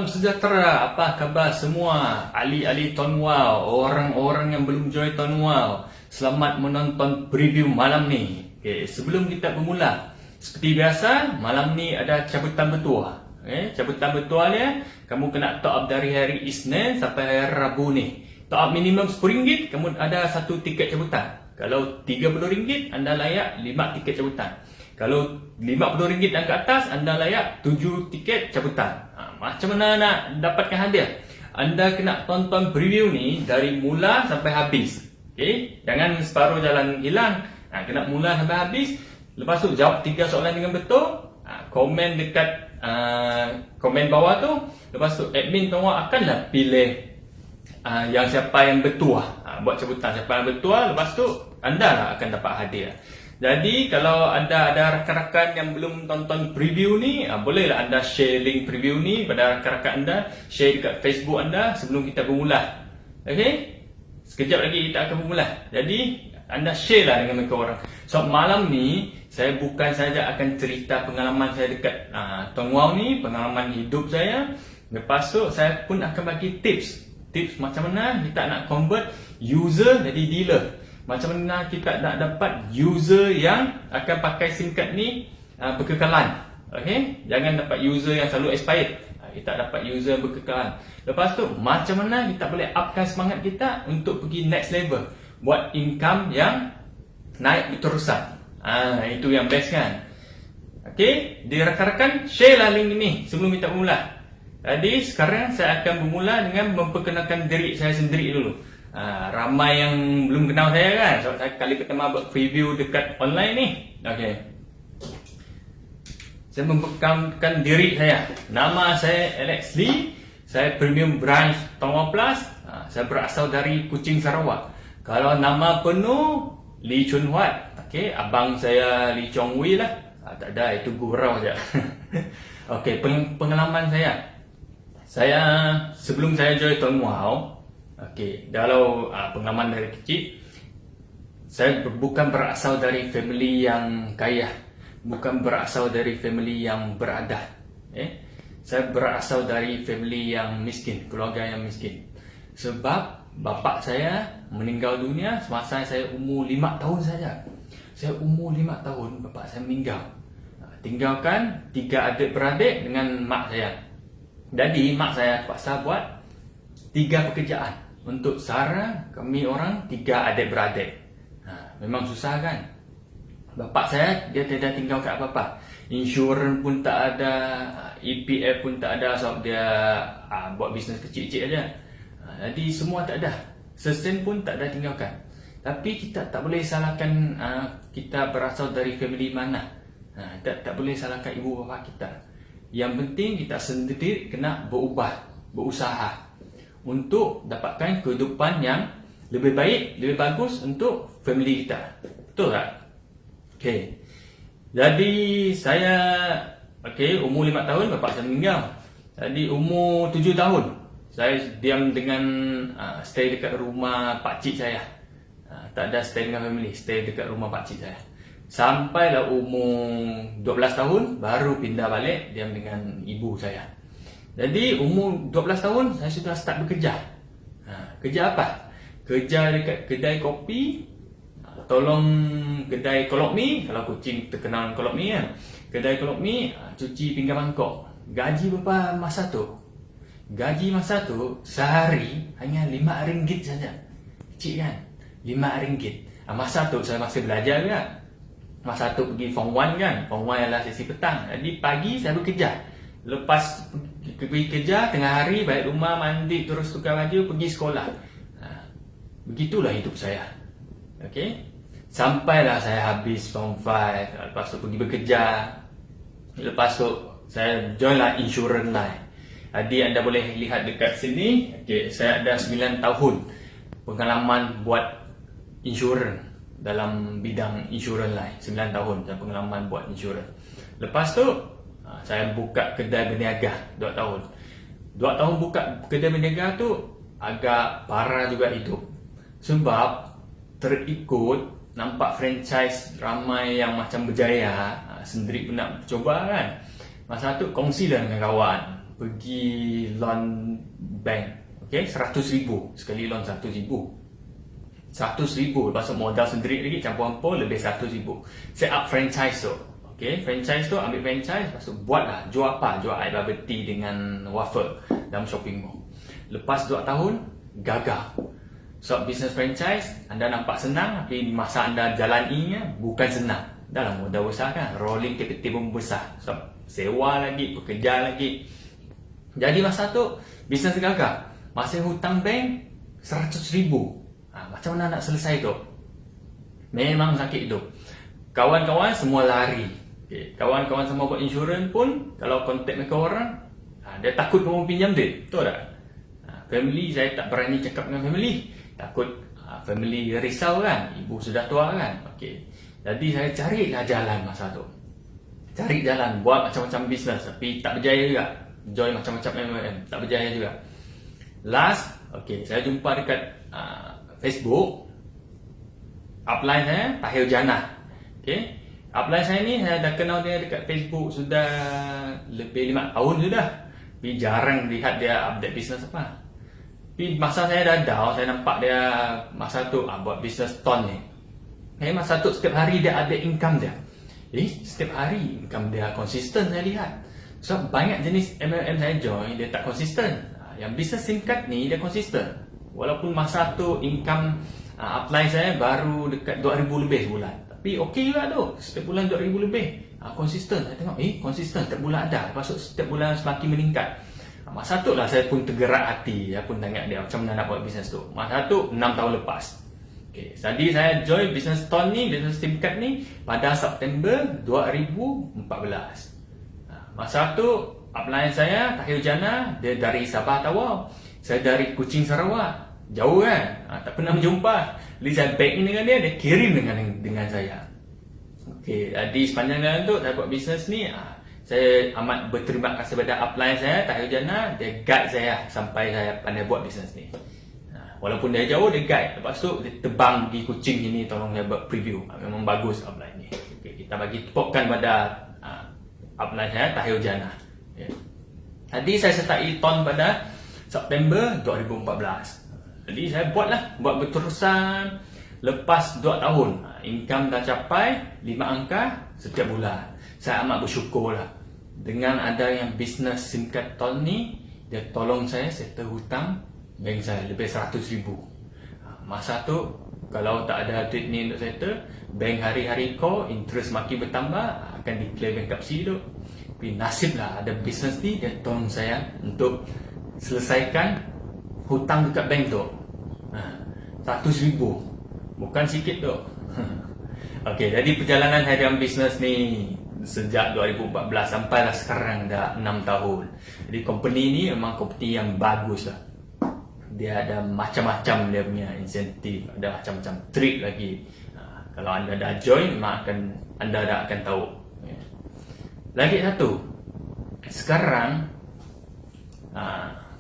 sejahtera, apa khabar semua ahli-ahli Tuan Wow, orang-orang yang belum join Tuan Wow. Selamat menonton preview malam ni. Sebelum kita bermula, seperti biasa, malam ni ada cabutan bertuah. Cabutan bertuah dia, kamu kena top up dari hari Isnin sampai hari Rabu ni. Top up minimum RM10, kamu ada satu tiket cabutan. Kalau RM30, anda layak 5 tiket cabutan. Kalau RM50 dan ke atas, anda layak 7 tiket cabutan. Macam mana nak dapatkan hadiah? Anda kena tonton preview ni dari mula sampai habis. Jangan separuh jalan hilang. Kena mula sampai habis. Lepas tu jawab 3 soalan dengan betul. Komen dekat komen bawah tu. Lepas tu admin Tuan akanlah pilih yang siapa yang bertuah. Buat cabutan siapa yang bertuah. Lepas tu anda lah akan dapat hadiah. Jadi kalau anda ada rakan-rakan yang belum tonton preview ni, bolehlah anda share link preview ni pada rakan-rakan anda, share dekat Facebook anda sebelum kita bermula. Okey? Sekejap lagi kita akan bermula. Jadi anda share lah dengan mereka orang. So malam ni saya bukan saja akan cerita pengalaman saya dekat Tuan Wow ni, pengalaman hidup saya. Lepas tu saya pun akan bagi tips macam mana kita nak convert user jadi dealer. Macam mana kita nak dapat user yang akan pakai SIM card ni berkekalan. Okay? Jangan dapat user yang selalu expired. Kita dapat user berkekalan. Lepas tu, macam mana kita boleh upkan semangat kita untuk pergi next level. Buat income yang naik berterusan. Itu yang best kan? Okay? Di rakan-rakan, share lah link ini sebelum kita bermula. Jadi, sekarang saya akan bermula dengan memperkenalkan diri saya sendiri dulu. Ramai yang belum kenal saya kan, sebab saya kali pertama buat preview dekat online ni. Okay. Saya memperkenalkan diri saya. Nama saya Alex Lee. Saya premium branch Tuan Wow Plus. Saya berasal dari Kuching, Sarawak. Kalau nama penuh Lee Chun Huat. Okay, abang saya Lee Chong Wei lah. Tak ada, itu gurau je. Okay, pengalaman saya. Sebelum saya join Tuan Wow, kalau pengalaman dari kecil, saya bukan berasal dari family yang kaya, bukan berasal dari family yang beradat. Saya berasal dari family yang miskin, keluarga yang miskin. Sebab bapa saya meninggal dunia semasa saya umur 5 tahun saja. Saya umur 5 tahun, bapa saya meninggal. Tinggalkan 3 adik-beradik dengan mak saya. Jadi mak saya terpaksa buat 3 pekerjaan untuk sara kami orang 3 adik-beradik. Memang susah kan? Bapak saya dia tidak tinggal kat apa-apa. Insurans pun tak ada, EPF pun tak ada sebab dia buat bisnes kecil-kecil aja. Jadi semua tak ada. Sesen pun tak ada tinggalkan. Tapi kita tak boleh salahkan kita berasal dari family mana. Tak boleh salahkan ibu bapa kita. Yang penting kita sendiri kena berusaha untuk dapatkan kehidupan yang lebih baik, lebih bagus untuk family kita. Betul tak? Okay. Jadi saya umur 5 tahun bapa saya meninggal. Jadi umur 7 tahun saya diam dengan stay dekat rumah pakcik saya. Tak ada stay dengan family, stay dekat rumah pakcik saya. Sampailah umur 12 tahun baru pindah balik diam dengan ibu saya. Jadi umur 12 tahun saya sudah start bekerja. Kerja apa? Kerja dekat kedai kopi, tolong kedai kolok mi, kalau Kuching terkenal kolok mi kan. Kedai kolok mi, cuci pinggan mangkok. Gaji berapa masa tu? Gaji masa tu sehari hanya RM5 saja. Kecil kan? RM5. Masa tu saya masih belajar kan. Masa tu pergi Form 1 kan. Form 1 adalah sesi petang. Jadi pagi saya bekerja. Lepas pergi kerja, tengah hari balik rumah, mandi, terus tukar baju, pergi sekolah. Begitulah hidup saya. Okay? Sampailah saya habis Form 5. Lepas tu pergi bekerja. Lepas tu saya join lah insurans line. Jadi anda boleh lihat dekat sini. Saya ada 9 tahun pengalaman buat insurans. Dalam bidang insurans line. 9 tahun saya pengalaman buat insurans. Lepas tu saya buka kedai berniaga 2 tahun. 2 tahun buka kedai berniaga tu agak parah juga hidup. Sebab terikut nampak franchise ramai yang macam berjaya, sendiri pun nak cuba kan. Masa tu kongsilah dengan kawan. pergi loan bank. Okay, 100,000 sekali loan, 100,000. 100,000 lepas tu modal sendiri lagi campur-campur lebih 100,000. Set up franchise tu. Okay, franchise tu ambil franchise, lepas tu buatlah, jual apa? Jual air bubble tea dengan waffle dalam shopping mall. Lepas 2 tahun gagal. So business franchise anda nampak senang, tapi masa anda jalaninya bukan senang. Dalam modal besar kan, rolling capital pun besar. So sewa lagi, bekerja lagi. Jadi masa tu bisnes gagal. Masih hutang bank 100,000. Macam mana nak selesai tu? Memang sakit tu. Kawan-kawan semua lari. Okay. Kawan-kawan semua buat insurans pun, kalau kontak mereka orang, dia takut kamu pinjam duit. Betul tak? Family, saya tak berani cakap dengan family. Takut family risau kan. Ibu sudah tua kan. Okay. Jadi saya carilah jalan masa tu. Cari jalan, buat macam-macam bisnes. Tapi tak berjaya juga. Join macam-macam MLM, tak berjaya juga. Last, okay, saya jumpa dekat Facebook, upline saya Tahir Jannah. Okay, upline saya ni saya dah kenal dia dekat Facebook sudah lebih 5 tahun sudah. Tapi jarang lihat dia update bisnes apa. Tapi masa saya dah down, saya nampak dia masa tu buat bisnes ton ni. Masa tu setiap hari dia ada income dia. Setiap hari income dia konsisten saya lihat. So banyak jenis MLM saya join, dia tak konsisten. Yang bisnes SIM card ni dia konsisten. Walaupun masa tu income upline saya baru dekat 2,000 lebih sebulan. Tapi okey juga tu. Setiap bulan 2,000 lebih. Konsisten. Saya tengok, konsisten. Setiap bulan ada. Lepas tu setiap bulan semakin meningkat. Masa tu lah saya pun tergerak hati. Saya pun tanya dia macam mana nak buat bisnes tu. Masa tu 6 tahun lepas. Okay. Jadi saya join bisnes ton ni, bisnes SIM card ni pada September 2014. Masa tu upline saya Tahir Jannah, dia dari Sabah Tawau. Saya dari Kuching Sarawak. Jauh kan, tak pernah berjumpa. Jadi saya back in dengan dia, dia kirim dengan saya. Okey, jadi sepanjang jalan tu saya buat bisnes ni, saya amat berterima kasih pada upline saya Tahir Jannah. Dia guide saya sampai saya pandai buat bisnes ni. Walaupun dia jauh, dia guide. Lepas tu dia tebang di Kuching ini, tolong saya buat preview. Memang bagus upline ni. Okay, kita bagi tepukan pada upline saya Tahir Jannah. Okay. Jadi saya sertai ton pada September 2014. Jadi saya buat berterusan. Lepas 2 tahun, income dah capai 5 angka setiap bulan. Saya amat bersyukur lah. Dengan ada yang bisnes SIM card ton ni, dia tolong saya settle hutang bank saya lebih 100,000. Masa tu, kalau tak ada duit ni untuk settle, bank hari-hari call, interest makin bertambah, akan declare bankruptcy tu. Tapi nasib lah ada bisnes ni, dia tolong saya untuk selesaikan hutang dekat bank tu. 100,000. Bukan sikit tu. Okey, jadi perjalanan saya dalam bisnes ni sejak 2014 sampai sekarang dah 6 tahun. Jadi company ni memang company yang bagus lah. Dia ada macam-macam dia punya insentif, ada macam-macam trick lagi. Kalau anda dah join, memang anda dah akan tahu. Lagi satu,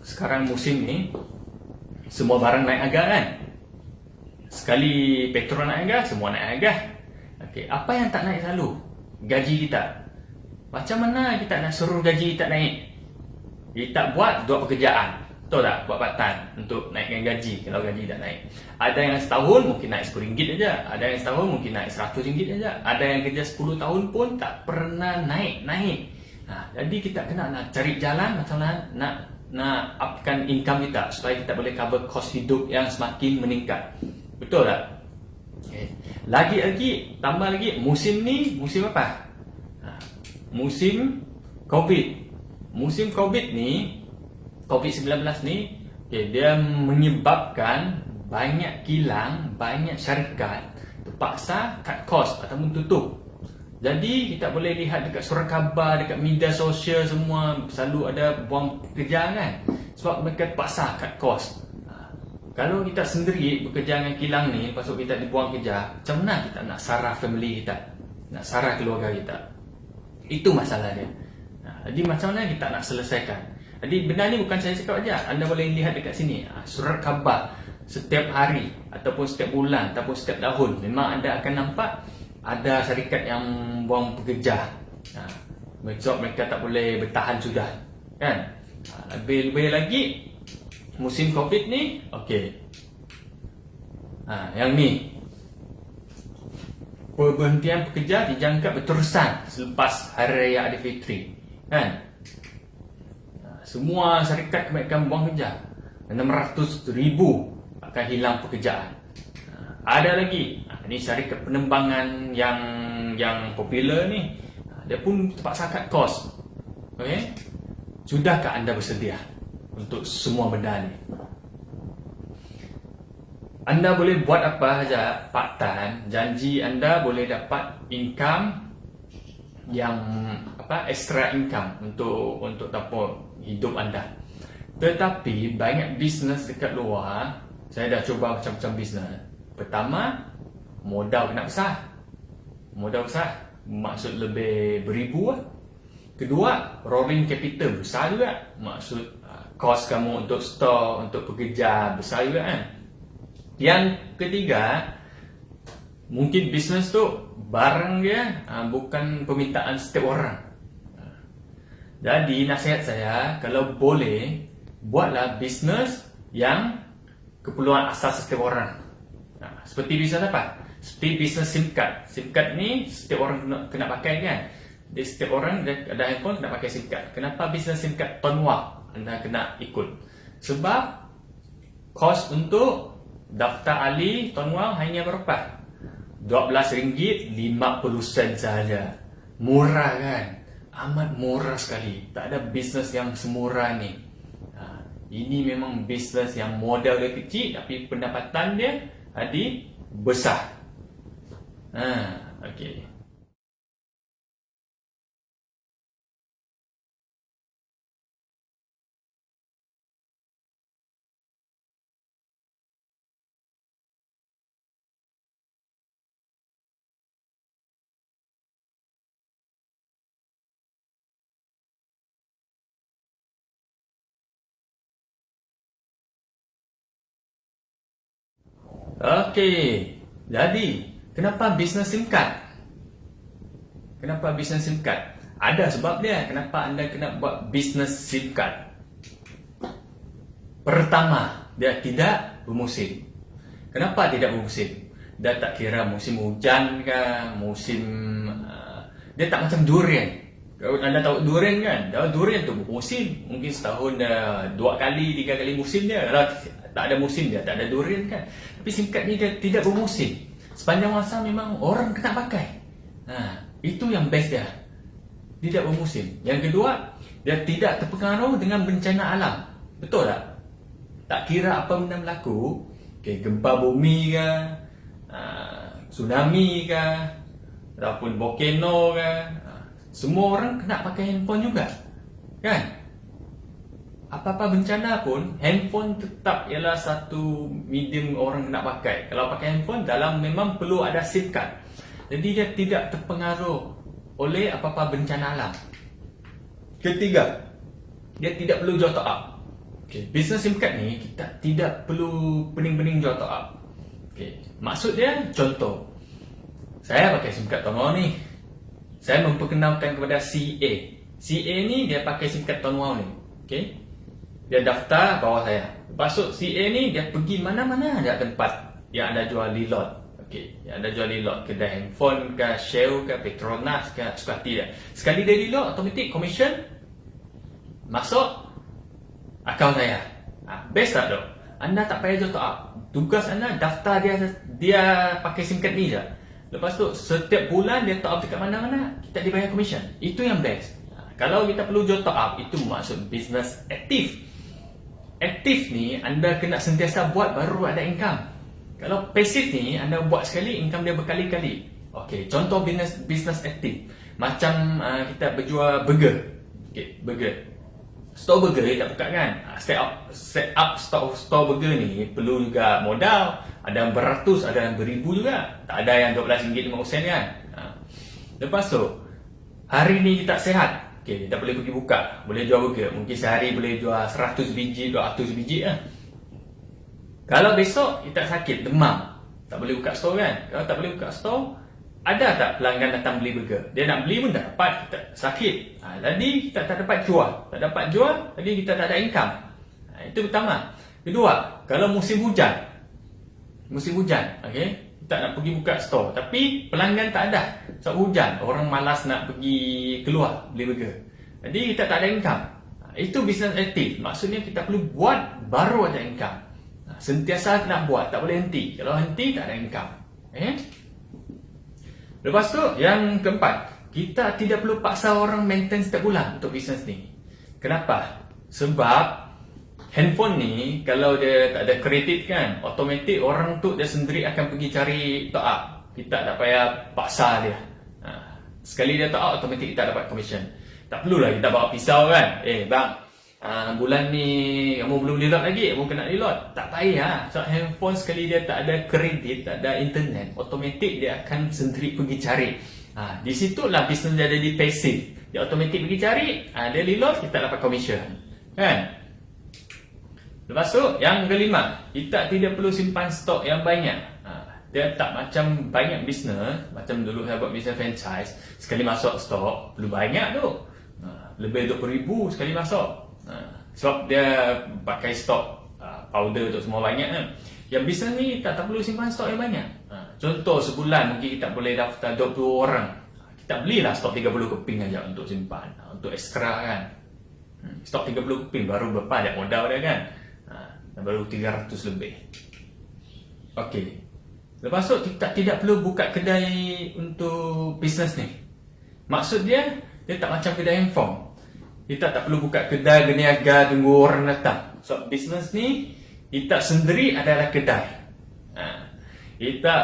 sekarang musim ni semua barang naik harga kan. Sekali petrol naik harga, semua naik harga. Okey, apa yang tak naik selalu? Gaji kita. Macam mana kita nak suruh gaji kita naik? Kita buat 2 pekerjaan. Betul tak? Buat part time untuk naikkan gaji kalau gaji tak naik. Ada yang setahun mungkin naik RM10 saja. Ada yang setahun mungkin naik RM100 saja. Ada yang kerja 10 tahun pun tak pernah naik. Jadi kita kena nak cari jalan macam mana nak upkan income kita supaya kita boleh cover kos hidup yang semakin meningkat. Betul tak? Okay. Lagi tambah lagi, musim ni musim apa? Musim COVID. Musim COVID ni, COVID-19 ni, okay, dia menyebabkan banyak kilang, banyak syarikat terpaksa cut cost ataupun tutup. Jadi kita boleh lihat dekat surat khabar, dekat media sosial semua selalu ada buang kerja kan. Sebab mereka terpaksa cut cost. Kalau kita sendiri bekerja dengan kilang ni, lepas tu kita dibuang kerja, macam mana kita nak sarah family kita? Nak sarah keluarga kita? Itu masalah dia. Jadi macam mana kita nak selesaikan? Jadi benda ni bukan saya cakap aja. Anda boleh lihat dekat sini. Surat khabar setiap hari ataupun setiap bulan ataupun setiap tahun, memang anda akan nampak ada syarikat yang buang pekerja. Sebab mereka tak boleh bertahan sudah, kan? Lebih-lebih lagi musim COVID ni, okey. Yang ni, perberhentian pekerja dijangka berterusan selepas Hari Raya Aidilfitri, kan? Semua syarikat kebanyakan buang kerja. 600,000 akan hilang pekerjaan. Ada lagi, ni syarikat penerbangan yang popular ni, dia pun terpaksa cut cost. Okey? Sudahkah anda bersedia untuk semua benda ni? Anda boleh buat apa saja part-time, janji anda boleh dapat income yang extra income untuk dapur hidup anda. Tetapi banyak bisnes dekat luar, saya dah cuba macam-macam bisnes. Pertama, modal kena besar. Modal besar maksud lebih beribu lah. Kedua, rolling capital besar juga. Maksud kos kamu untuk store, untuk pekerja besar juga kan. Yang ketiga, mungkin bisnes tu barang dia bukan permintaan setiap orang. Jadi nasihat saya, kalau boleh buatlah bisnes yang keperluan asas setiap orang. Seperti bisnes apa? Seperti bisnes SIM card. SIM card ni setiap orang kena pakai kan. Jadi setiap orang ada handphone kena pakai SIM card. Kenapa bisnes SIM card tonwa anda kena ikut? Sebab kos untuk daftar ahli tonwa hanya berapa? RM12.50 saja. Murah kan? Amat murah sekali. Tak ada bisnes yang semurah ni. Ini memang bisnes yang modal dia kecil tapi pendapatan dia besar. Okey. Okey. Jadi, kenapa bisnes SIM card? Kenapa bisnes SIM card? Ada sebab dia kenapa anda kena buat bisnes SIM card. Pertama, dia tidak bermusim. Kenapa tidak bermusim? Dia tak kira musim hujan ke, musim dia tak macam durian. Kalau anda tahu durian kan? Durian tu bermusim. Mungkin setahun 2 kali, 3 kali musim dia. Kalau tak ada musim dia, tak ada durian kan? Tapi SIM card ni dia tidak bermusim. Sepanjang masa memang orang kena pakai. Itu yang best dia. Tidak bermusim. Yang kedua, dia tidak terpengaruh dengan bencana alam. Betul tak? Tak kira apa benda berlaku, gempa bumi ke, tsunami ke, ataupun volcano ke, semua orang kena pakai handphone juga. Kan? Apa-apa bencana pun, handphone tetap ialah satu medium orang nak pakai. Kalau pakai handphone, dalam memang perlu ada SIM card. Jadi dia tidak terpengaruh oleh apa-apa bencana alam. Ketiga, dia tidak perlu jual top up. Business SIM card ni, kita tidak perlu pening-pening jual top up. Maksud dia, contoh, saya pakai SIM card Tonwau ni. Saya memperkenalkan kepada CA. CA ni dia pakai SIM card Tonwau ni. Dia daftar bawah saya. Lepas tu CA ni dia pergi mana-mana ada tempat yang ada jual lilot. Yang ada jual lilot, kedai handphone ke, Shell ke, Petronas ke, suka hati dia. Sekali dia lilot, automatik commission masuk akaun saya. Best tak dok? Anda tak payah jual top up. Tugas anda daftar dia pakai SIM card ni je. Lepas tu setiap bulan dia top up dekat mana-mana, kita dibayar commission. Itu yang best. Kalau kita perlu jual top up, itu maksud business aktif. Aktif ni anda kena sentiasa buat baru ada income. Kalau pasif ni anda buat sekali, income dia berkali-kali. Contoh business aktif. Macam kita berjual burger. Burger. Store burger kita buka kan. Set up store burger ni perlu juga modal. Ada yang beratus, ada yang beribu juga. Tak ada yang RM12.50 kan. Lepas tu, hari ni kita sihat. Kita boleh pergi buka, boleh jual burger. Mungkin sehari boleh jual 100 biji, 200 biji lah. Kalau besok kita sakit, demam, tak boleh buka store kan. Kalau tak boleh buka store, ada tak pelanggan datang beli burger? Dia nak beli pun tak dapat, kita sakit. Jadi kita tak dapat jual. Tak dapat jual, jadi kita tak ada income. Itu pertama. Kedua, kalau musim hujan. Okay? Kita nak pergi buka store, tapi pelanggan tak ada. Sebab hujan, orang malas nak pergi keluar beli burger. Jadi kita tak ada income. Itu business aktif. Maksudnya kita perlu buat, baru ada income. Sentiasa nak buat, tak boleh henti. Kalau henti, tak ada income. Lepas tu, yang keempat, kita tidak perlu paksa orang maintain setiap bulan untuk bisnes ni. Kenapa? Sebab handphone ni, kalau dia tak ada kredit kan, automatik orang tu dia sendiri akan pergi cari top up. Kita tak payah paksa dia. Sekali dia top up, automatik kita dapat commission. Tak perlulah kita bawa pisau kan. Bang, bulan ni kamu belum reload lagi, kamu kena reload. Tak payah. So handphone sekali dia tak ada kredit, tak ada internet, automatik dia akan sendiri pergi cari. Di situlah bisnes dia jadi passive. Dia automatik pergi cari, dia reload, kita dapat commission. Kan? Lepas tu, yang kelima, kita tidak perlu simpan stok yang banyak. Dia tak macam banyak bisnes, macam dulu saya buat bisnes franchise, sekali masuk stok, perlu banyak tu. Lebih 20,000 sekali masuk. Sebab dia pakai stok powder tu semua banyak kan. Yang bisnes ni tak perlu simpan stok yang banyak. Contoh sebulan mungkin kita boleh daftar 20 orang. Kita belilah stok 30 keping aja untuk simpan, untuk ekstra kan. Stok 30 keping baru berapa ada modal dia kan. Baru 300 lebih. Okey. Lepas tu kita tidak perlu buka kedai untuk bisnes ni. Maksud dia tak macam kedai handphone. Kita tak perlu buka kedai berniaga tunggu orang datang. So bisnes ni kita sendiri adalah kedai. Kita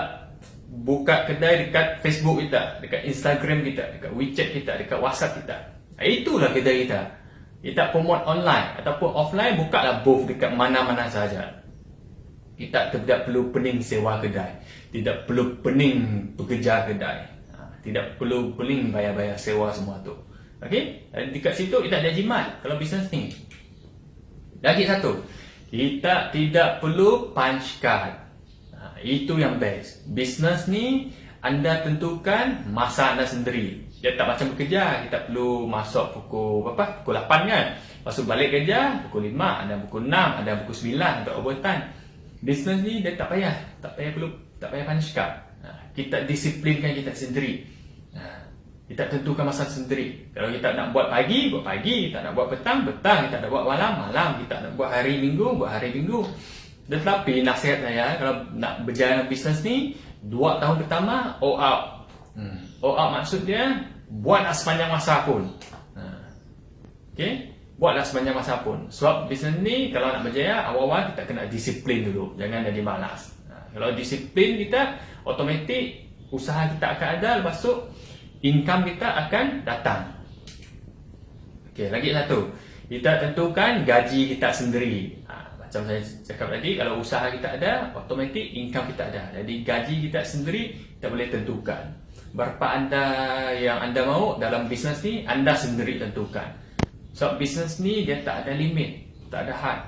buka kedai dekat Facebook kita, dekat Instagram kita, dekat WeChat kita, dekat WhatsApp kita. Itulah kedai kita. Kita promote online ataupun offline, bukalah booth dekat mana-mana saja. Kita tidak perlu pening sewa kedai, tidak perlu pening pekerja kedai, tidak perlu pening bayar-bayar sewa semua tu. Okey, dekat situ kita ada jimat kalau bisnes ni. Lagi satu, kita tidak perlu punch card. Itu yang best. Bisnes ni anda tentukan masa anda sendiri. Dia tak macam bekerja, kita perlu masuk pukul 8 kan. Lepas tu balik kerja pukul 5, ada pukul 6, ada pukul 9 untuk overtime. Bisnes ni dia tak payah punch card. Kita disiplinkan kita sendiri. Kita tentukan masa sendiri. Kalau kita nak buat pagi, buat pagi. Kita nak buat petang, kita nak buat malam, kita nak buat hari Minggu, buat hari Minggu. Tetapi nasihat saya, kalau nak berjalan bisnes ni, 2 tahun pertama, all out. All out maksud dia, buatlah sepanjang masa pun. Okay? Buatlah sepanjang masa pun. Sebab bisnes ni, kalau nak berjaya, awal-awal kita kena disiplin dulu. Jangan jadi malas. Kalau disiplin kita, automatik usaha kita akan ada, lepas tu, income kita akan datang. Okey, lagi satu. Kita tentukan gaji kita sendiri. Macam saya cakap tadi, kalau usaha kita ada, automatik income kita ada. Jadi gaji kita sendiri, kita boleh tentukan. Berapa yang anda mahu dalam bisnes ni, anda sendiri tentukan. So, bisnes ni dia tak ada limit, tak ada had.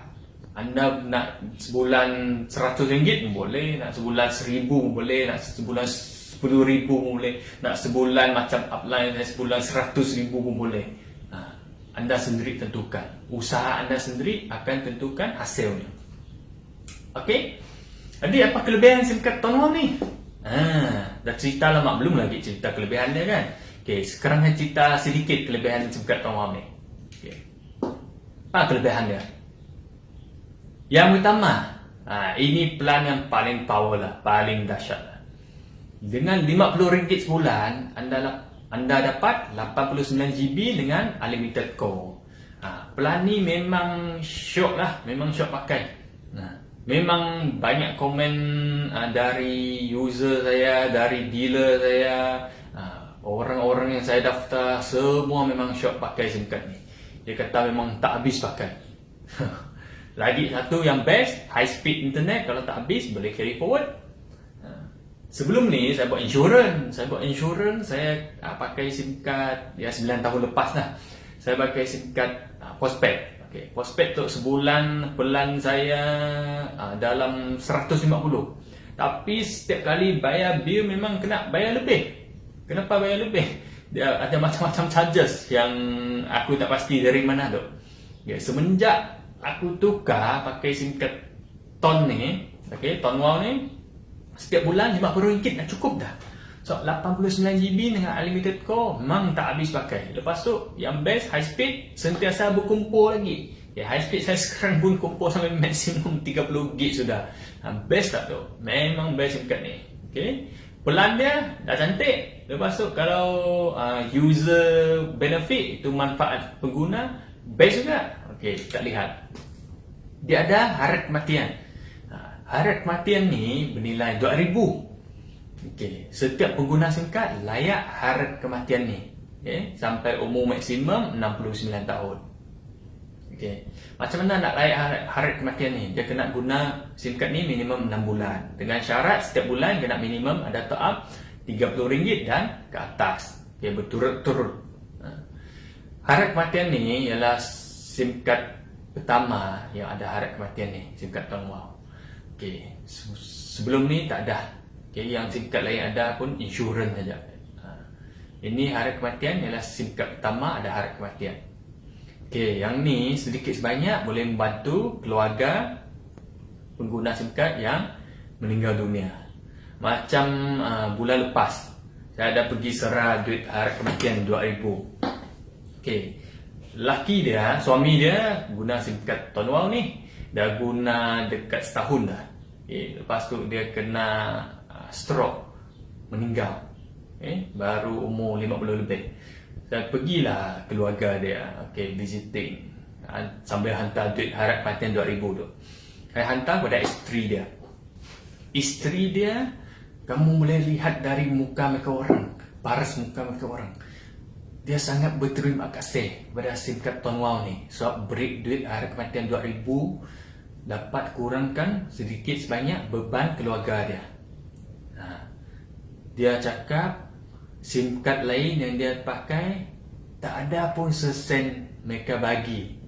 Anda nak sebulan RM100 pun boleh, nak sebulan RM1,000 pun boleh, nak sebulan RM10,000 pun boleh, nak sebulan macam upline sebulan RM100,000 pun boleh. Anda sendiri tentukan. Usaha anda sendiri akan tentukan hasilnya. Okey? Jadi apa kelebihan SIM card Tuan Wang ni? Dah cerita lama, belum lagi cerita kelebihan dia kan? Okey, sekarang saya cerita sedikit kelebihan SIM card Tuan Wang ni. Okey. Apa kelebihan dia? Yang pertama, ini plan yang paling power lah, paling dahsyat lah. Dengan RM50 sebulan, anda dapat 89 GB dengan unlimited call. Plan ni memang syok lah, memang syok pakai. Memang banyak komen dari user saya, dari dealer saya, orang-orang yang saya daftar, semua memang syok pakai SIM card ni. Dia kata memang tak habis pakai. Lagi satu yang best, high speed internet, kalau tak habis boleh carry forward. Sebelum ni saya buat insurans. Saya pakai SIM card 9 tahun lepas lah. Saya pakai SIM card postpaid. Okay. Postpaid tu sebulan pelan saya dalam 150. Tapi setiap kali bayar bil memang kena bayar lebih. Kenapa bayar lebih? Dia ada macam-macam charges yang aku tak pasti dari mana tu. Ya, semenjak aku tukar pakai SIM card ton ni, okay, ton wow ni, setiap bulan RM50 dah cukup dah. So 89GB dengan unlimited call memang tak habis pakai. Lepas tu yang best high speed sentiasa berkumpul lagi. Ya, high speed saya sekarang pun kumpul sampai maksimum 30GB sudah. Best tak tu? Memang best SIM card ni. Okay. Pelan dia dah cantik. Lepas tu kalau user benefit itu manfaat pengguna best juga. Okay, kita lihat. Dia ada harga kematian. Harga kematian ni bernilai RM2,000. Okay. Setiap pengguna SIM card layak harga kematian ni. Okay. Sampai umur maksimum 69 tahun. Okay. Macam mana nak layak harga kematian ni? Dia kena guna SIM card ni minimum 6 bulan. Dengan syarat setiap bulan kena minimum ada top up RM30 dan ke atas. Okay, berturut-turut. Harga kematian ni ialah SIM card pertama yang ada harga kematian ni, SIM card Ton Wow. Okay. Sebelum ni tak ada. Okay, yang SIM card lain ada pun insurans saja. Ini harga kematian ialah SIM card pertama ada harga kematian. Okay, yang ni sedikit sebanyak boleh membantu keluarga pengguna SIM card yang meninggal dunia. Macam bulan lepas saya ada pergi serah duit harga kematian RM2,000. Okay, laki dia, suami dia guna SIM card Ton Wow ni dah guna dekat setahun dah. Okay, lepas tu dia kena stroke, meninggal. Okay, baru umur 50 lebih. Saya pergilah keluarga dia, okay, visiting, sambil hantar duit harga kematian RM2,000 tu. Saya hantar kepada isteri dia. Isteri dia, kamu boleh lihat dari muka mereka orang, paras muka mereka orang. Dia sangat berterima kasih kepada SIM card Ton Wow ni. Sebab beri duit harga kematian RM2,000 dapat kurangkan sedikit sebanyak beban keluarga dia. Dia cakap SIM card lain yang dia pakai tak ada pun sesen mereka bagi.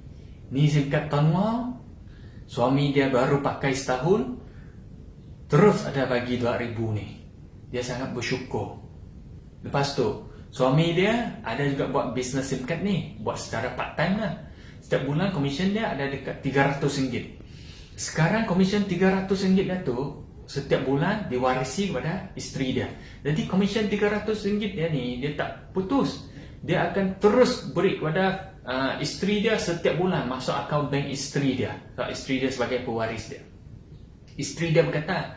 Ni SIM card Ton Wow, suami dia baru pakai setahun, terus ada bagi RM2,000 ni. Dia sangat bersyukur. Lepas tu suami dia ada juga buat bisnes SIM card ni, buat secara part time lah. Setiap bulan komisen dia ada dekat RM300. Sekarang komisen RM300 dia tu setiap bulan diwarisi kepada isteri dia. Jadi komisen RM300 dia ni dia tak putus. Dia akan terus beri kepada isteri dia setiap bulan masuk akaun bank isteri dia. So, isteri dia sebagai pewaris dia. Isteri dia berkata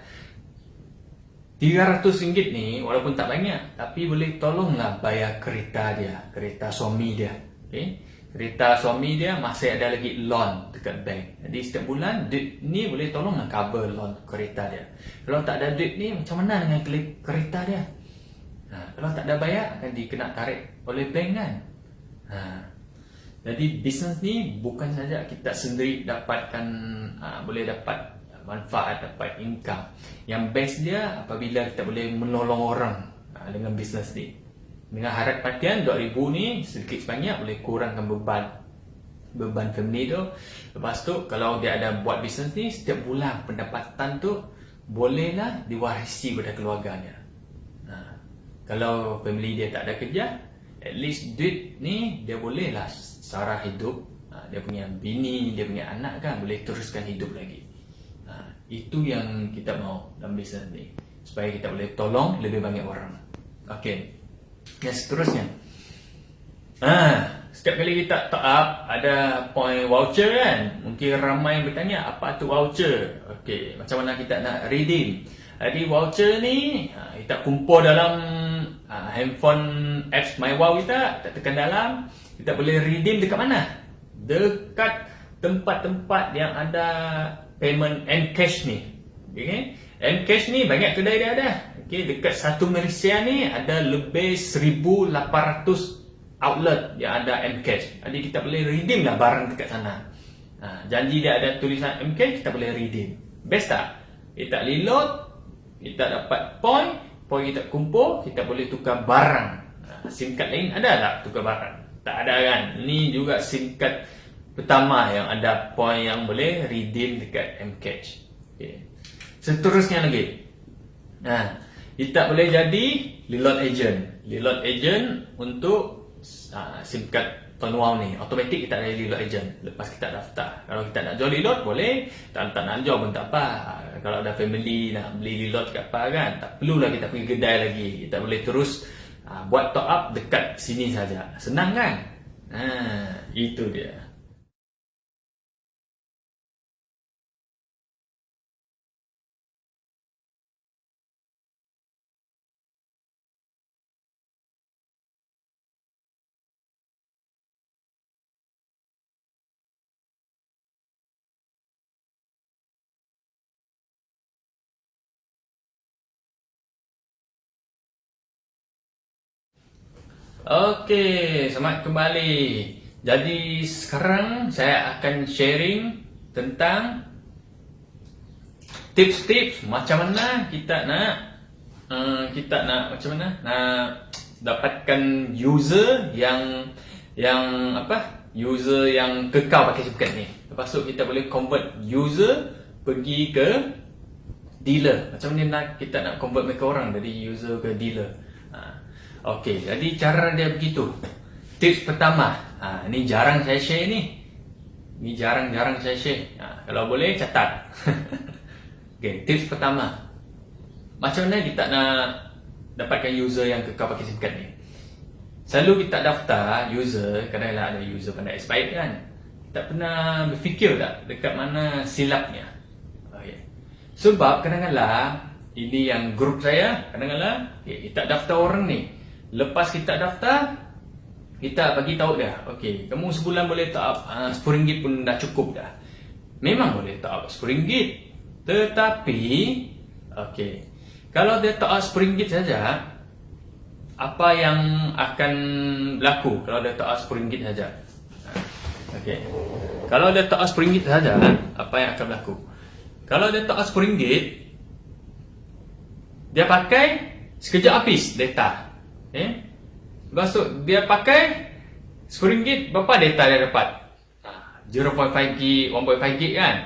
RM300 ni walaupun tak banyak, tapi boleh tolonglah bayar kereta dia, kereta suami dia. Okay? Kereta suami dia masih ada lagi loan dekat bank. Jadi setiap bulan duit ni boleh tolonglah cover loan kereta dia. Kalau tak ada duit ni macam mana dengan kereta dia? Kalau tak ada bayar akan dikena tarik oleh bank kan. Jadi bisnes ni bukan saja kita sendiri dapatkan boleh dapat manfaat, dapat income. Yang best dia apabila kita boleh menolong orang dengan bisnes ni. Dengan harga kematian RM2,000 ni sedikit sebanyak boleh kurangkan beban family tu. Lepas tu kalau dia ada buat bisnes ni, setiap bulan pendapatan tu bolehlah diwarisi kepada keluarganya. Kalau family dia tak ada kerja, at least duit ni dia bolehlah sara hidup. Dia punya bini, dia punya anak kan boleh teruskan hidup lagi. Itu yang kita mau dalam bisnes ni, supaya kita boleh tolong lebih banyak orang. Okey. Yang seterusnya, setiap kali kita top up ada point voucher kan. Mungkin ramai bertanya apa tu voucher. Okey, macam mana kita nak redeem? Jadi voucher ni kita kumpul dalam handphone apps MyWow kita tekan dalam, kita boleh redeem dekat mana? Dekat tempat-tempat yang ada payment Encash ni. Okay? Encash ni banyak kedai dia ada. Okay, dekat satu Malaysia ni ada lebih 1,800 outlet yang ada Encash. Jadi kita boleh redeem lah barang dekat sana. Janji dia ada tulisan Encash, kita boleh redeem. Best tak? Kita reload, kita dapat point kita kumpul, kita boleh tukar barang. SIM card lain ada tak tukar barang? Tak ada kan? Ni juga SIM card pertama yang ada point yang boleh redeem dekat Encash. Okay. Seterusnya lagi, kita boleh jadi reload agent. Reload agent untuk SIM card Tuan Wow ni. Automatik kita ada reload agent lepas kita daftar. Kalau kita nak jual reload boleh, tak nak jual pun tak apa. Kalau ada family nak beli reload kat apa kan, tak perlulah kita pergi kedai lagi. Kita boleh terus buat top up dekat sini saja. Senang kan? Itu dia. Okey, selamat kembali. Jadi sekarang saya akan sharing tentang tips-tips macam mana kita nak macam mana nak dapatkan user yang user yang kekal pakai SIM card ni. Lepas tu kita boleh convert user pergi ke dealer. Macam mana kita nak convert mereka orang dari user ke dealer. Okey, jadi cara dia begitu. Tips pertama, ni jarang saya share ni. Ni jarang saya share. Kalau boleh catat. Okey, tips pertama. Macam mana kita nak dapatkan user yang kekal pakai SIM card ni? Selalu kita daftar user, kadang-kadang ada user pandai expired kan. Tak pernah berfikir tak dekat mana silapnya. Okay. Sebab kadang-kadang ini yang grup saya, kadang-kadang kita daftar orang ni. Lepas kita daftar, kita bagi tahu dia, okey, kamu sebulan boleh top up RM10 pun dah cukup dah. Memang boleh top up RM10, tetapi okey, kalau dia top up RM10 saja, apa yang akan berlaku kalau dia top up RM10 saja? Okey. Kalau dia top up RM10 saja, apa yang akan berlaku? Kalau dia top up RM10, dia pakai sekejap habis data. Lepas tu dia pakai RM10, berapa data dia dapat? 0.5GB, 1.5GB kan?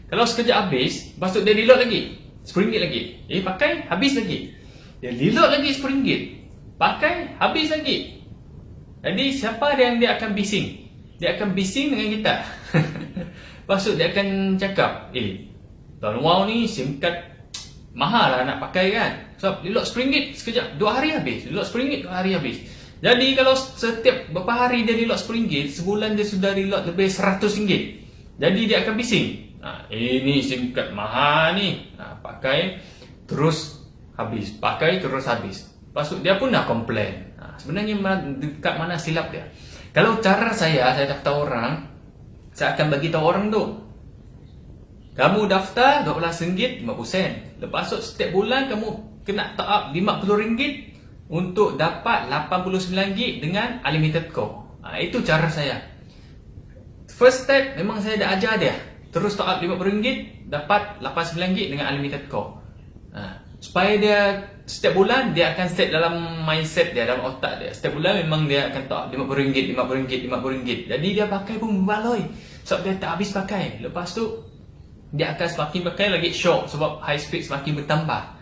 Kalau sekejap habis, lepas tu dia reload lagi RM10 lagi. Pakai, habis lagi. Dia reload lagi RM10, pakai, habis lagi. Jadi siapa yang dia akan bising? Dia akan bising dengan kita. Lepas tu dia akan cakap, Tuan Wow ni SIM card mahal lah nak pakai kan. So, reload RM10 sekejap, 2 hari habis. Reload RM10, 2 hari habis. Jadi kalau setiap berapa hari dia reload RM10, sebulan dia sudah reload lebih RM100. Jadi dia akan bising. Ini SIM card mahal ni. Pakai terus habis. Pakai terus habis. Lepas tu dia pun dah komplain. Sebenarnya dekat mana silap dia? Kalau cara saya daftar orang, saya akan bagi tahu orang tu. Kamu daftar RM12, 50 sen. Lepas tu setiap bulan kamu kena top up RM50 untuk dapat 89GB dengan unlimited call. Itu cara saya. First step memang saya dah ajar dia. Terus top up RM50, dapat 89GB dengan unlimited call. Supaya dia setiap bulan dia akan set dalam mindset dia, dalam otak dia. Setiap bulan memang dia akan top up RM50, RM50. Jadi dia pakai pun berbaloi. Sebab dia tak habis pakai. Lepas tu dia akan semakin pakai lagi shock sebab high speed semakin bertambah.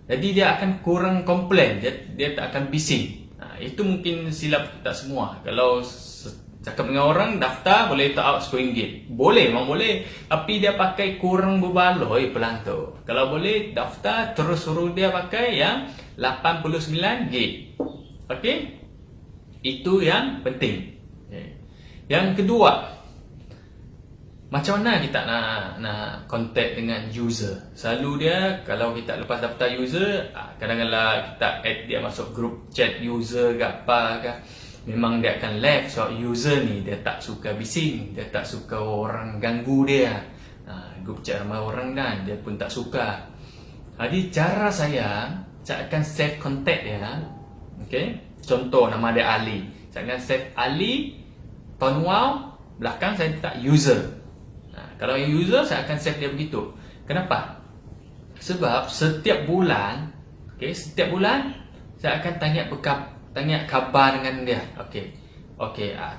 Jadi dia akan kurang komplain, dia tak akan bising. Itu mungkin silap kita semua. Kalau cakap dengan orang daftar boleh top up RM10. Boleh, memang boleh. Tapi dia pakai kurang berbaloi pelan tu. Kalau boleh daftar terus suruh dia pakai yang 89GB. Okey? Itu yang penting. Yang kedua, macam mana kita nak contact dengan user? Selalu dia, kalau kita lepas daftar user, kadang-kadang kita add dia masuk grup chat user ke apa ke, memang dia akan left. So user ni dia tak suka bising, dia tak suka orang ganggu dia. Grup chat ramai orang dan dia pun tak suka. Jadi cara saya akan save contact dia. Okay? Contoh nama dia Ali. Saya akan save Ali, Tuan Wow, belakang saya letak user. Kalau yang user saya akan save dia begitu. Kenapa? Sebab setiap bulan, setiap bulan saya akan tanya khabar dengan dia.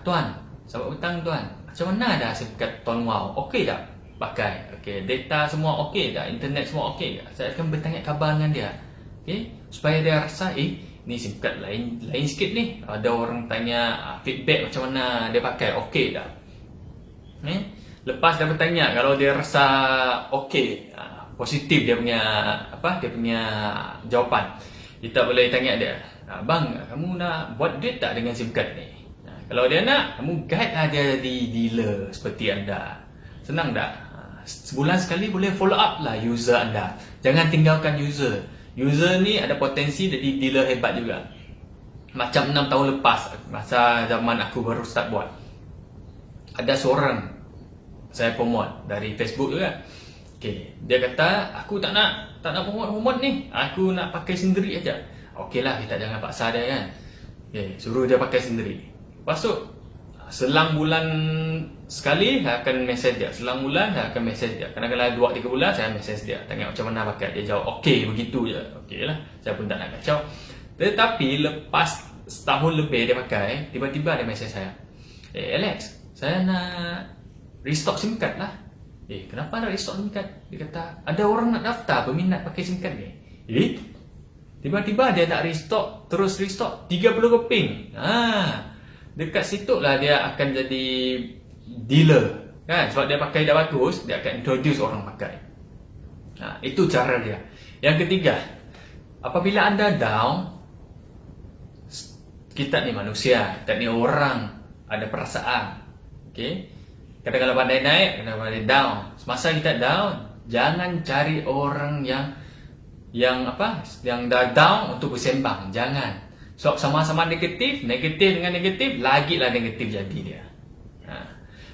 Tuan, selamat petang tuan. Macam mana dah SIM card Tuan Wow? Okey tak pakai? Data semua okey tak? Internet semua okey tak? Saya akan bertanya khabar dengan dia. Okay? Supaya dia rasa, ni SIM card lain sikit ni. Ada orang tanya feedback macam mana dia pakai, okey tak? Lepas dia bertanya, kalau dia rasa okey, positif dia punya jawapan, kita boleh tanya dia, bang, kamu nak buat duit tak dengan SIM card ni? Kalau dia nak, kamu guide lah dia jadi dealer seperti anda. Senang tak? Sebulan sekali boleh follow up lah user anda. Jangan tinggalkan user. User ni ada potensi jadi dealer hebat juga. Macam 6 tahun lepas, masa zaman aku baru start buat, ada seorang saya promote dari Facebook juga. Okay, dia kata, aku tak nak promote ni, aku nak pakai sendiri aja. Okey lah, kita jangan paksa dia kan. Okay, suruh dia pakai sendiri. Lepas tu, selang bulan sekali saya akan message dia. Selang bulan saya akan message dia. Kadang-kadang 2-3 bulan saya message dia, tanya macam mana pakai. Dia jawab okey, begitu je. Okey lah, saya pun tak nak kacau. Tetapi lepas setahun lebih dia pakai, tiba-tiba dia message saya, Alex, saya nak restock SIM card lah. Kenapa nak restock SIM card? Dia kata, ada orang nak daftar peminat pakai SIM card ni. Tiba-tiba dia nak restock, terus restock 30 keping. Dekat situ lah dia akan jadi dealer kan? Sebab dia pakai dah bagus, dia akan introduce orang pakai. Itu cara dia. Yang ketiga, apabila anda down, kita ni manusia, kita ni orang, ada perasaan. Okay? Kadang-kadang pandai naik, kadang-kadang pandai down. Semasa kita down, jangan cari orang yang dah down untuk bersembang. Jangan. So sama-sama negatif dengan negatif, lagilah negatif jadi dia.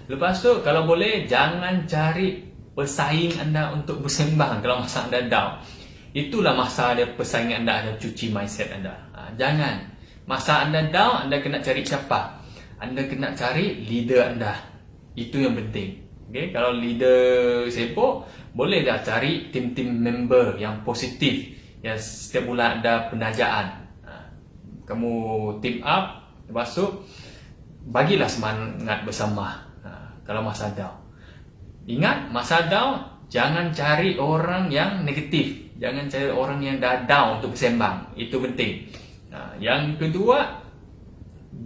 Lepas tu, kalau boleh, jangan cari pesaing anda untuk bersembang kalau masa anda down. Itulah masa dia pesaing anda ada cuci mindset anda. Jangan. Masa anda down, anda kena cari siapa? Anda kena cari leader anda. Itu yang penting. Okay? Kalau leader sibuk, boleh dah cari tim-tim member yang positif, yang setiap bulan ada penajaan. Kamu team up, lepas tu bagilah semangat bersama. Kalau masa down, ingat, masa down jangan cari orang yang negatif, jangan cari orang yang dah down untuk bersembang. Itu penting. Yang kedua,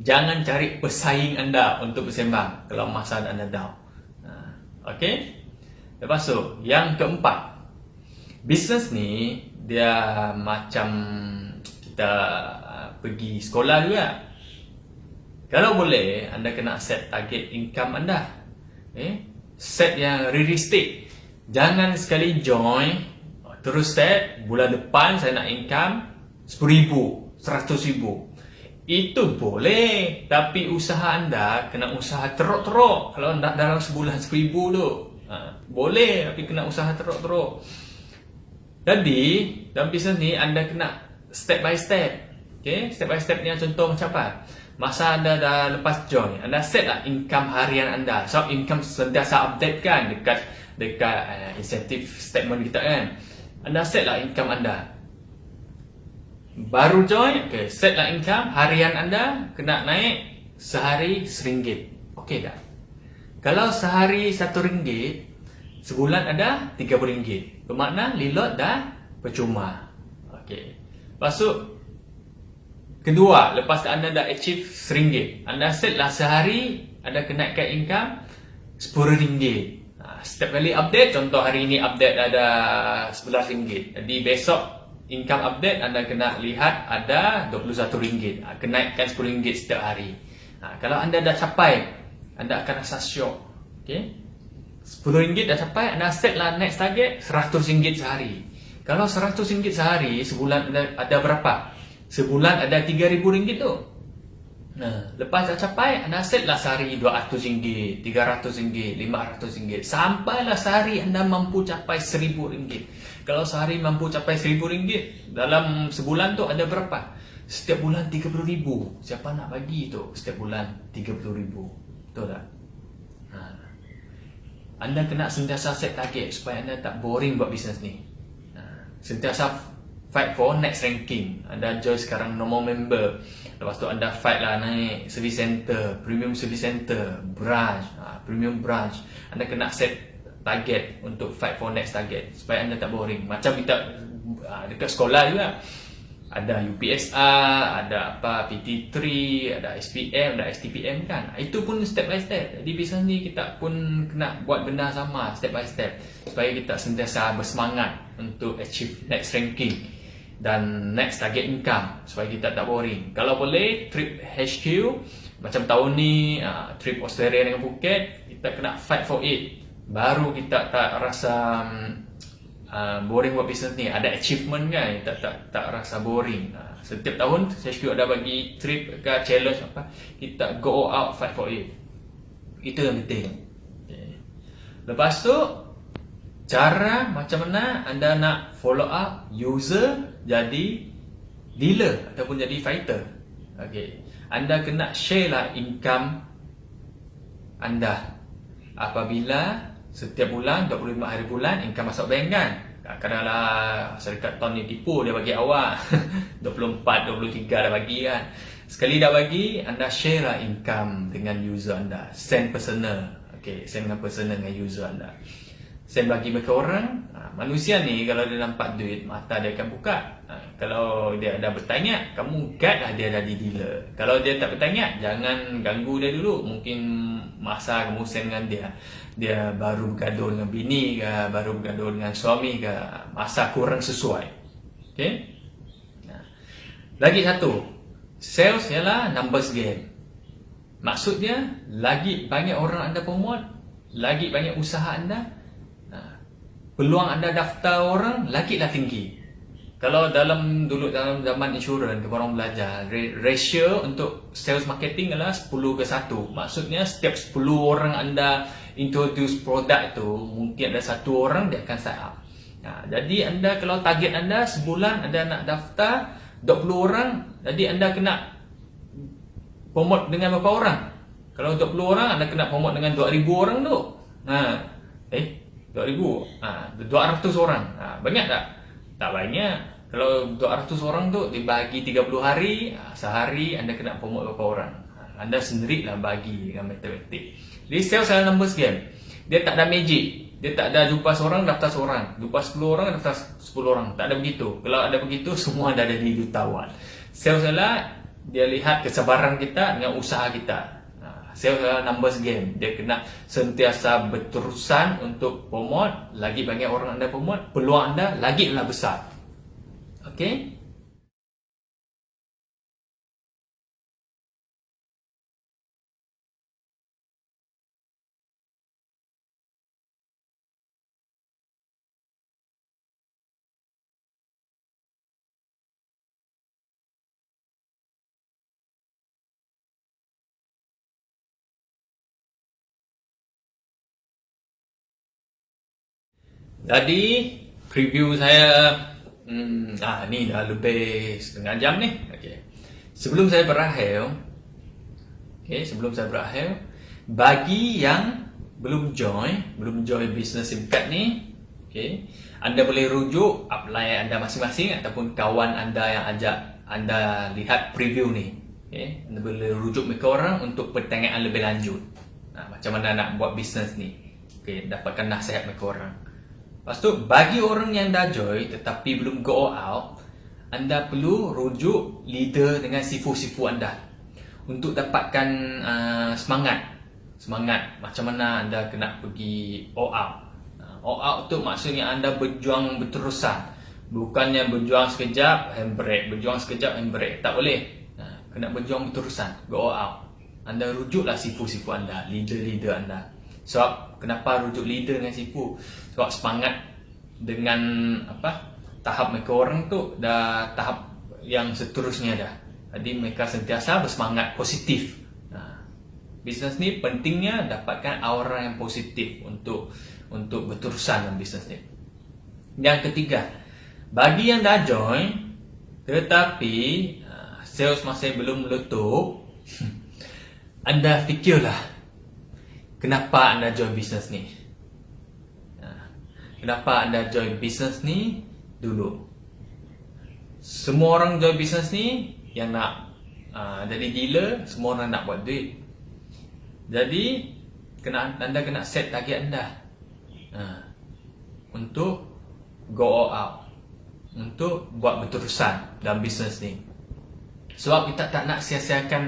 jangan cari pesaing anda untuk bersembang kalau masa anda down. Okay? Lepas tu, yang keempat, bisnes ni dia macam kita pergi sekolah juga. Kalau boleh, anda kena set target income anda. Set yang realistik. Jangan sekali join, terus set, bulan depan saya nak income 10,000, 100,000. Itu boleh, tapi usaha anda kena usaha teruk-teruk. Kalau anda dalam sebulan 10,000 tu, boleh, tapi kena usaha teruk-teruk. Jadi, dalam bisnes ni anda kena step by step. Okay? Step by step ni contoh macam apa? Masa anda dah lepas join, anda set lah income harian anda. So, income sentiasa update kan dekat incentive statement kita kan. Anda set lah income anda. Baru join, okay, set lah income harian anda kena naik sehari RM1. Okey tak? Kalau sehari RM1, sebulan ada RM30. Bermakna lilot dah percuma. Okey. Lepas tu, kedua, lepas anda dah achieve RM1, anda set lah sehari anda kenaikan income RM10. Setiap kali update, contoh hari ini update ada RM11. Jadi besok income update anda kena lihat ada RM21. Kenaikkan RM10 setiap hari. Kalau anda dah capai, anda akan rasa syok. Okay? RM10 dah capai, anda set lah next target RM100 sehari. Kalau RM100 sehari, sebulan ada berapa? Sebulan ada RM3,000 tu. Lepas dah capai, anda set lah sehari RM200, RM300, RM500. Sampailah sehari anda mampu capai RM1,000. Kalau sehari mampu capai RM1,000, dalam sebulan tu ada berapa? Setiap bulan RM30,000. Siapa nak bagi tu setiap bulan RM30,000? Betul tak? Anda kena sentiasa set target supaya anda tak boring buat bisnes ni. Sentiasa fight for next ranking. Anda join sekarang normal member. Lepas tu anda fight lah naik service center, premium service center, branch, premium branch. Anda kena set target untuk fight for next target supaya anda tak boring. Macam kita dekat sekolah juga. ada UPSR, ada apa PT3, ada SPM, ada STPM kan. Itu pun step by step. Jadi bisnes ni kita pun kena buat benda sama step by step supaya kita sentiasa bersemangat untuk achieve next ranking dan next target income supaya kita tak boring. Kalau boleh trip HQ macam tahun ni trip Australia dengan Phuket, kita kena fight for it. Baru kita tak rasa boring buat bisnes ni, ada achievement kan, tak rasa boring. Setiap tahun HQ ada bagi trip ke challenge apa, kita go out fight for it. Itu yang penting. Okay. Lepas tu cara macam mana anda nak follow up user jadi dealer ataupun jadi fighter. Okay. Anda kena share lah income anda. Apabila setiap bulan 25 hari bulan income masuk bank kan, kadang-kadang syarikat Ton ni tipu, dia bagi awak 24, 23 dah bagi kan. Sekali dah bagi, anda share lah income dengan user anda, send personal. Okay, send dengan personal dengan user anda, send bagi mereka orang. Manusia ni kalau dia nampak duit, mata dia akan buka. Kalau dia ada bertanya, kamu guide lah dia jadi dealer. Kalau dia tak bertanya, jangan ganggu dia dulu. Mungkin masa kamu send dengan dia baru bergaduh dengan bini ke, baru bergaduh dengan suami ke, masa kurang sesuai. Okay? Lagi satu, sales ialah numbers game. Maksudnya, lagi banyak orang anda promote, lagi banyak usaha anda, peluang anda daftar orang lagi lah tinggi. Kalau dalam zaman insurans, orang belajar ratio untuk sales marketing adalah 10 ke 1. Maksudnya setiap 10 orang anda introduce produk tu, mungkin ada 1 orang dia akan sign up. Jadi anda kalau target anda sebulan anda nak daftar 20 orang, jadi anda kena promote dengan berapa orang? Kalau 20 orang anda kena promote dengan 2000 orang tu. 200 orang. Banyak tak? Tak banyak. Kalau 200 orang tu dibagi 30 hari, sehari anda kena promote berapa orang? Anda sendirilah bagi dengan matematik. Jadi sales adalah numbers game. Dia tak ada magic. Dia tak ada jumpa seorang daftar seorang, jumpa 10 orang daftar 10 orang. Tak ada begitu. Kalau ada begitu, semua dah jadi jutawan. Sales adalah dia lihat kesabaran kita dengan usaha kita. Sales adalah numbers game. Dia kena sentiasa berterusan untuk promote. Lagi banyak orang anda promote, peluang anda lagi besar. Okay? Jadi preview saya ni dah lebih setengah jam ni. Okay. Sebelum saya berakhir, bagi yang belum join bisnes SIM card ni, anda boleh rujuk apply anda masing-masing ataupun kawan anda yang ajak anda lihat preview ni. Anda boleh rujuk mereka orang untuk pertanyaan lebih lanjut. Macam mana nak buat bisnes ni. Dapatkan nasihat mereka orang. Lepas tu, bagi orang yang dah join tetapi belum go out, anda perlu rujuk leader dengan sifu-sifu anda untuk dapatkan semangat macam mana anda kena pergi all out. All out tu maksudnya anda berjuang berterusan, bukannya berjuang sekejap handbrake, tak boleh. Kena berjuang berterusan, go all out. Anda rujuklah sifu-sifu anda, leader-leader anda. Sebab kenapa rujuk leader dengan sifu? Sebab semangat dengan tahap mereka orang tu dah tahap yang seterusnya dah. Jadi mereka sentiasa bersemangat positif. Bisnes ni pentingnya dapatkan aura yang positif untuk berterusan dalam bisnes ni. Yang ketiga, bagi yang dah join tetapi sales masih belum meletup, anda fikirlah kenapa anda join bisnes ni? Kenapa anda join bisnes ni dulu? Semua orang join bisnes ni yang nak jadi dealer, semua orang nak buat duit. Jadi anda kena set target anda untuk go all out. untuk buat berterusan dalam bisnes ni. Sebab kita tak nak sia-siakan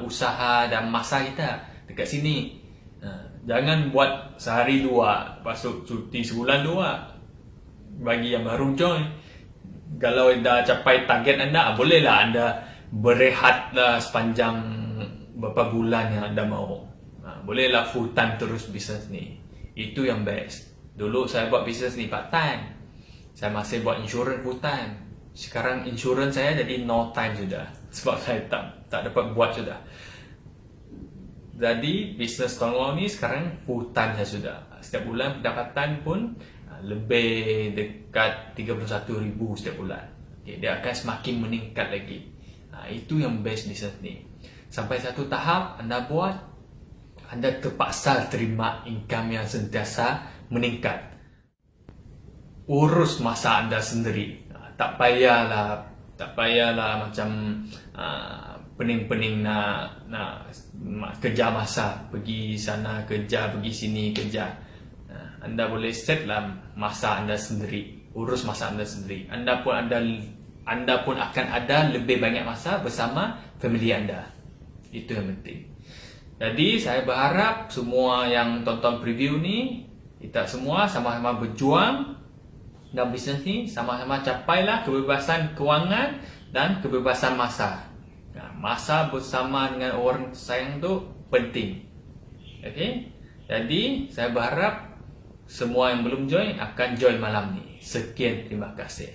usaha dan masa kita dekat sini. Jangan buat sehari dua, masuk cuti sebulan dua. Bagi yang baru join, kalau dah capai target anda, bolehlah anda berehatlah sepanjang beberapa bulan yang anda mahu. Bolehlah full time terus bisnes ni. Itu yang best. Dulu saya buat bisnes ni part time. Saya masih buat insurans full time. Sekarang insurans saya jadi no time sudah. Sebab saya tak dapat buat sudah. Jadi bisnes tolong ni sekarang full time saya sudah. Setiap bulan pendapatan pun lebih dekat 31,000 setiap bulan. Okay, dia akan semakin meningkat lagi. Itu yang best bisnes ni. Sampai satu tahap anda buat, anda terpaksa terima income yang sentiasa meningkat. Urus masa anda sendiri. Tak payahlah macam pening-pening nak kerja masa, pergi sana kerja, pergi sini kerja. Anda boleh set lah masa anda sendiri, urus masa anda sendiri. Anda pun akan ada lebih banyak masa bersama family anda. Itu yang penting. Jadi saya berharap semua yang tonton preview ni, kita semua sama-sama berjuang dalam bisnes ni, sama-sama capailah kebebasan kewangan dan kebebasan masa. Masa bersama dengan orang sayang tu penting. Okay? Jadi saya berharap semua yang belum join akan join malam ni. Sekian, terima kasih.